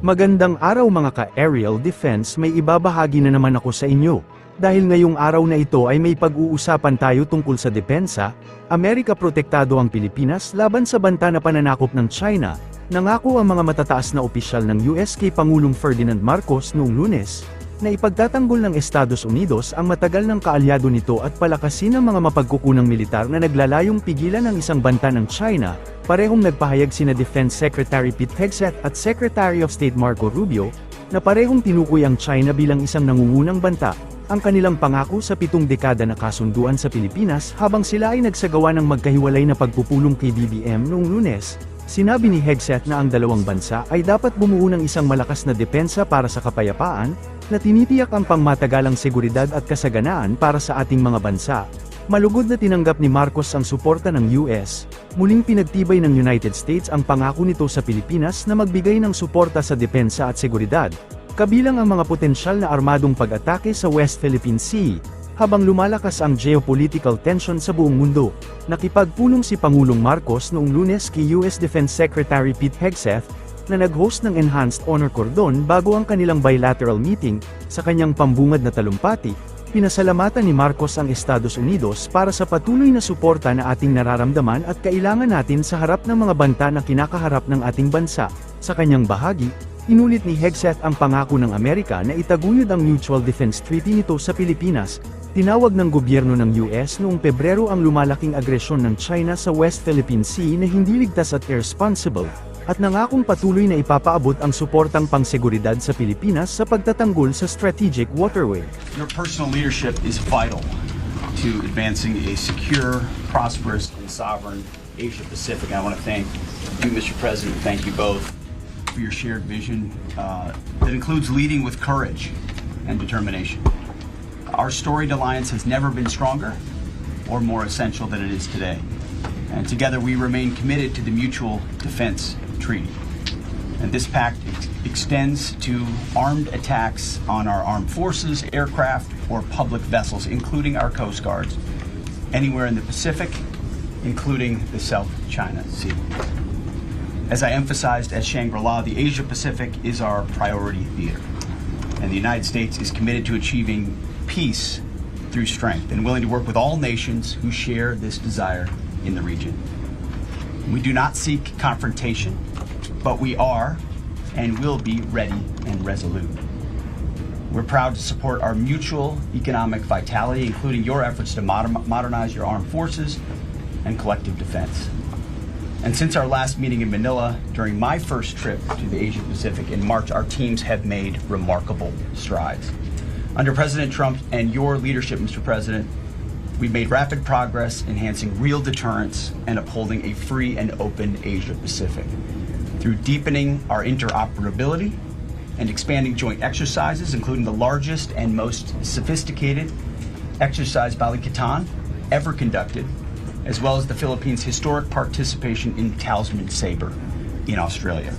Magandang araw mga ka-aerial defense, may ibabahagi na naman ako sa inyo. Dahil ngayong araw na ito ay may pag-uusapan tayo tungkol sa depensa, Amerika protektado ang Pilipinas laban sa banta na pananakop ng China, nangako ang mga matataas na opisyal ng US kay Pangulong Ferdinand Marcos noong Lunes, na ipagtatanggol ng Estados Unidos ang matagal ng kaalyado nito at palakasin ang mga mapagkukunang militar na naglalayong pigilan ang isang banta ng China. Parehong nagpahayag sina Defense Secretary Pete Hegseth at Secretary of State Marco Rubio, na parehong tinukoy ang China bilang isang nangungunang banta, ang kanilang pangako sa 7 dekada na kasunduan sa Pilipinas habang sila ay nagsagawa ng magkahiwalay na pagpupulong kay BBM noong Lunes. Sinabi ni Hegseth na ang dalawang bansa ay dapat bumuo ng isang malakas na depensa para sa kapayapaan, na tinitiyak ang pangmatagalang seguridad at kasaganaan para sa ating mga bansa. Malugod na tinanggap ni Marcos ang suporta ng US, muling pinagtibay ng United States ang pangako nito sa Pilipinas na magbigay ng suporta sa depensa at seguridad, kabilang ang mga potensyal na armadong pag-atake sa West Philippine Sea, habang lumalakas ang geopolitical tension sa buong mundo. Nakipagpulong si Pangulong Marcos noong Lunes kay US Defense Secretary Pete Hegseth, na nag-host ng Enhanced Honor Cordon bago ang kanilang bilateral meeting. Sa kanyang pambungad na talumpati, pinasalamatan ni Marcos ang Estados Unidos para sa patuloy na suporta na ating nararamdaman at kailangan natin sa harap ng mga banta na kinakaharap ng ating bansa. Sa kanyang bahagi, inulit ni Hegseth ang pangako ng Amerika na itaguyod ang Mutual Defense Treaty nito sa Pilipinas. Tinawag ng gobyerno ng US noong Pebrero ang lumalaking agresyon ng China sa West Philippine Sea na hindi ligtas at irresponsible, at nangakong patuloy na ipapaabot ang suportang pangseguridad sa Pilipinas sa pagtatanggol sa strategic waterway. Your personal leadership is vital to advancing a secure, prosperous, and sovereign Asia-Pacific. I want to thank you, Mr. President, thank you both for your shared vision that includes leading with courage and determination. Our storied alliance has never been stronger or more essential than it is today. And together we remain committed to the Mutual Defense Treaty. And this pact extends to armed attacks on our armed forces, aircraft, or public vessels, including our Coast Guards, anywhere in the Pacific, including the South China Sea. As I emphasized at Shangri-La, the Asia-Pacific is our priority theater, and the United States is committed to achieving peace through strength and willing to work with all nations who share this desire in the region. We do not seek confrontation, but we are and will be ready and resolute. We're proud to support our mutual economic vitality, including your efforts to modernize your armed forces and collective defense. And since our last meeting in Manila, during my first trip to the Asia Pacific in March, our teams have made remarkable strides. Under President Trump and your leadership, Mr. President, we've made rapid progress enhancing real deterrence and upholding a free and open Asia-Pacific through deepening our interoperability and expanding joint exercises, including the largest and most sophisticated exercise Balikatan ever conducted, as well as the Philippines' historic participation in Talisman Sabre in Australia.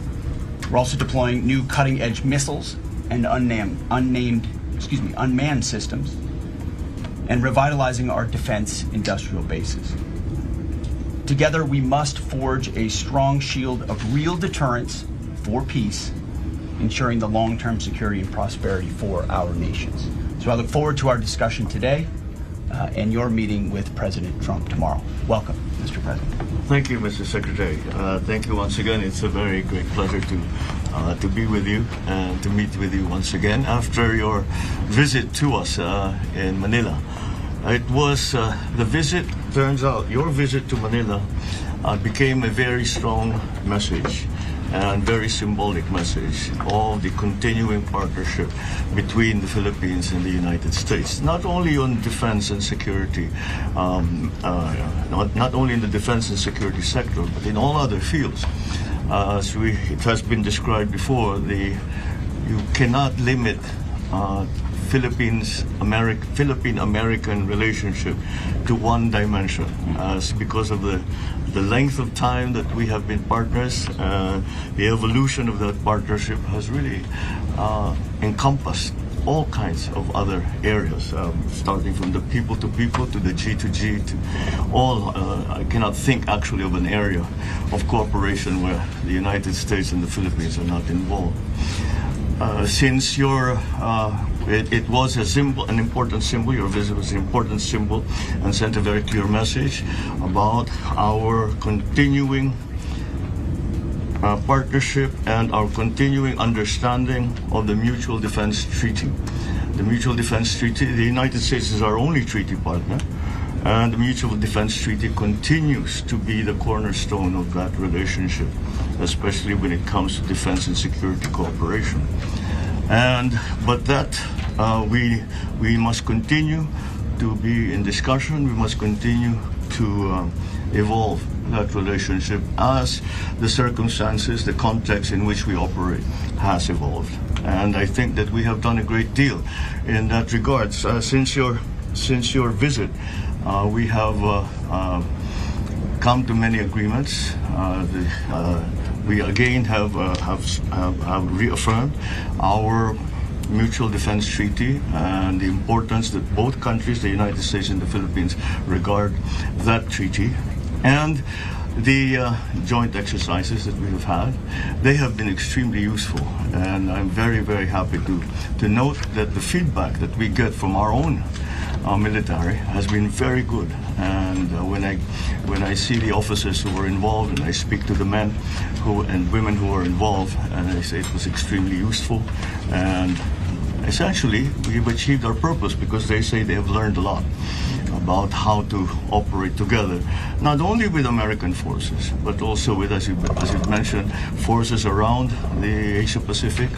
We're also deploying new cutting-edge missiles and unmanned systems, and revitalizing our defense industrial bases. Together, we must forge a strong shield of real deterrence for peace, ensuring the long-term security and prosperity for our nations. So I look forward to our discussion today and your meeting with President Trump tomorrow. Welcome, Mr. President. Thank you, Mr. Secretary. Thank you once again. It's a very great pleasure to be with you and to meet with you once again after your visit to us in Manila. It was the visit, turns out, your visit to Manila became a very strong message and very symbolic message of the continuing partnership between the Philippines and the United States, not only on defense and security, not only in the defense and security sector, but in all other fields. It has been described before, you cannot limit Philippine-American relationship to one dimension, because of the length of time that we have been partners. The evolution of that partnership has really encompassed all kinds of other areas, starting from the people to the G to G to all. I cannot think actually of an area of cooperation where the United States and the Philippines are not involved. Since it was a symbol, an important symbol, your visit was an important symbol, and sent a very clear message about our continuing partnership and our continuing understanding of the Mutual Defense Treaty. The Mutual Defense Treaty, the United States is our only treaty partner, and the Mutual Defense Treaty continues to be the cornerstone of that relationship, especially when it comes to defense and security cooperation. But we must continue to be in discussion. We must continue to evolve that relationship as the circumstances, the context in which we operate has evolved. And I think that we have done a great deal in that regard. Since your visit, we have come to many agreements. We again have reaffirmed our Mutual Defense Treaty and the importance that both countries, the United States and the Philippines, regard that treaty. And the joint exercises that we have had, they have been extremely useful. And I'm very, very happy to note that the feedback that we get from our own military has been very good. And when I see the officers who were involved, and I speak to the men and women who were involved, and I say it was extremely useful. And essentially, we've achieved our purpose because they say they have learned a lot about how to operate together, not only with American forces, but also with, as you mentioned, forces around the Asia Pacific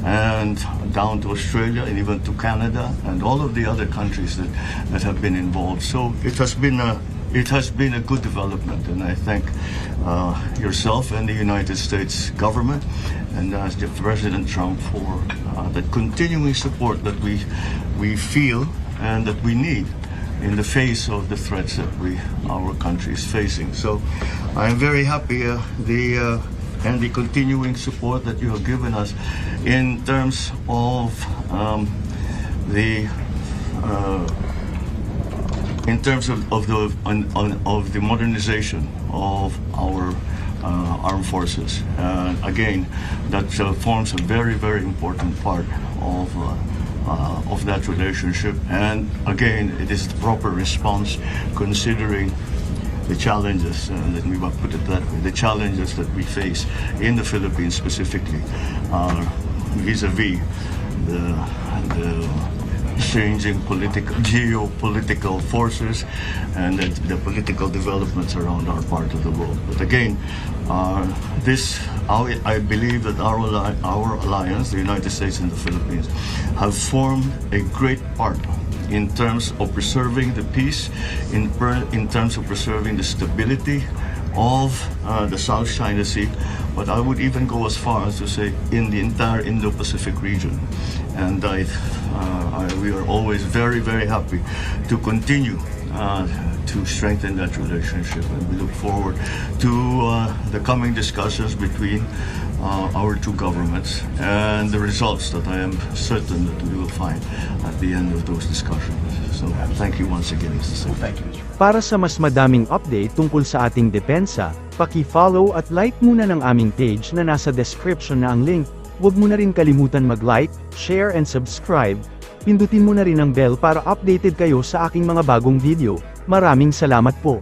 and down to Australia and even to Canada and all of the other countries that have been involved. So it has been a good development, and I thank yourself and the United States government and President Trump for the continuing support that we feel and that we need in the face of the threats that our country is facing. So I am very happy and the continuing support that you have given us in terms of the modernization of our armed forces. Again, that forms a very, very important part of that relationship. And again, it is the proper response considering the challenges, let me put it that way, the challenges that we face in the Philippines specifically vis-a-vis the changing geopolitical forces and the political developments around our part of the world. But again, I believe that our alliance, the United States and the Philippines, have formed a great part in terms of preserving the peace, in terms of preserving the stability of the South China Sea, but I would even go as far as to say in the entire Indo-Pacific region. And we are always very, very happy to continue to strengthen that relationship, and we look forward to the coming discussions between our two governments and the results that I am certain that we will find at the end of those discussions. So thank you once again, Mr. Secretary. Thank you, Mr. Para sa mas madaming update tungkol sa ating depensa, paki-follow at like muna ng aming page na nasa description na ang link. Huwag mo na rin kalimutan mag-like, share and subscribe. Pindutin mo na rin ang bell para updated kayo sa aking mga bagong video. Maraming salamat po.